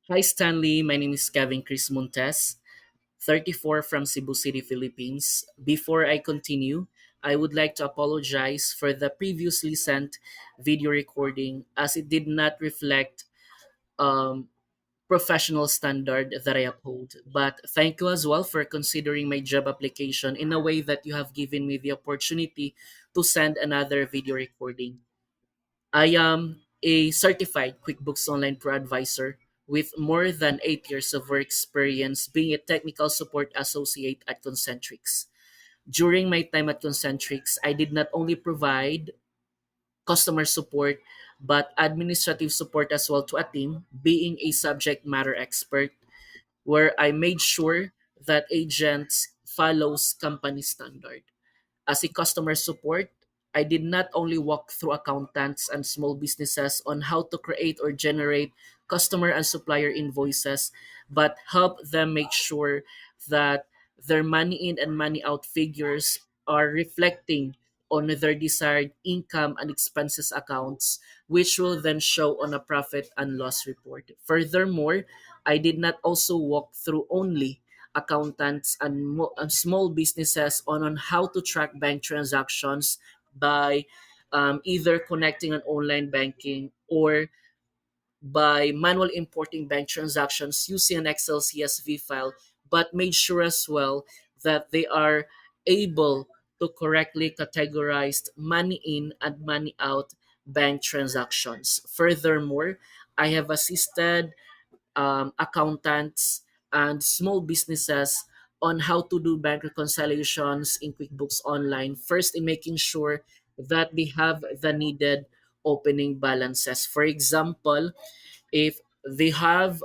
Hi Stanley, my name is Kevin Chris Montes, 34 from Cebu City, Philippines. Before I continue, I would like to apologize for the previously sent video recording as it did not reflect um, professional standard that I uphold. But thank you as well for considering my job application in a way that you have given me the opportunity to send another video recording. I am a certified QuickBooks Online Pro Advisor with more than 8 years of work experience being a technical support associate at Concentrix. During my time at Concentrix, I did not only provide customer support but administrative support as well to a team, being a subject matter expert where I made sure that agents follows company standard. As a customer support, I did not only walk through accountants and small businesses on how to create or generate customer and supplier invoices, but help them make sure that their money in and money out figures are reflecting on their desired income and expenses accounts, which will then show on a profit and loss report. Furthermore, I did not also walk through only accountants and small businesses on how to track bank transactions by either connecting an online banking or by manual importing bank transactions using an Excel CSV file, but made sure as well that they are able to correctly categorize money in and money out bank transactions. Furthermore, I have assisted accountants, and small businesses on how to do bank reconciliations in QuickBooks Online. First, in making sure that they have the needed opening balances. For example, if they have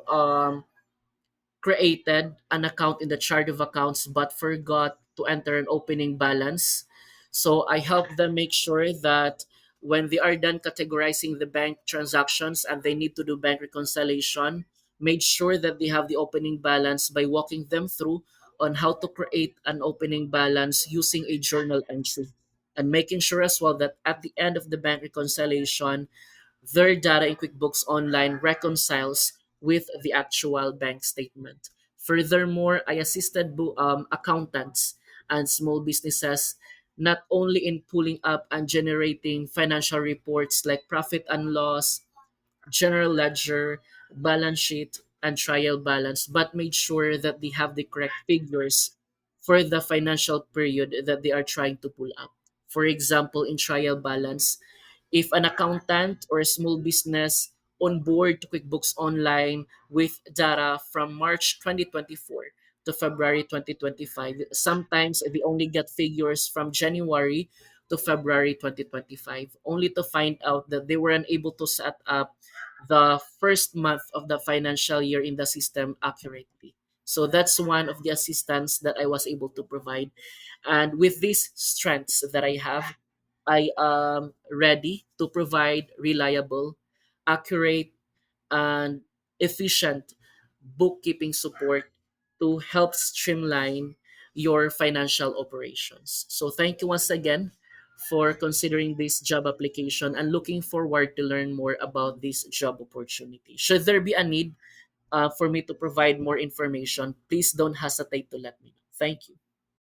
created an account in the chart of accounts but forgot to enter an opening balance. So I help them make sure that when they are done categorizing the bank transactions and they need to do bank reconciliation, made sure that they have the opening balance by walking them through on how to create an opening balance using a journal entry and making sure as well that at the end of the bank reconciliation their data in QuickBooks Online reconciles with the actual bank statement. Furthermore, I assisted accountants and small businesses not only in pulling up and generating financial reports like profit and loss, general ledger, balance sheet, and trial balance, but made sure that they have the correct figures for the financial period that they are trying to pull up. For example, in trial balance, if an accountant or a small business on board to QuickBooks Online with data from March 2024 to February 2025, sometimes they only get figures from January to February 2025, only to find out that they were unable to set up the first month of the financial year in the system accurately. So that's one of the assistance that I was able to provide. And with these strengths that I have, I am ready to provide reliable, accurate, and efficient bookkeeping support to help streamline your financial operations. So, thank you once again for considering this job application and looking forward to learn more about this job opportunity. Should there be a need for me to provide more information, please don't hesitate to let me know. Thank you.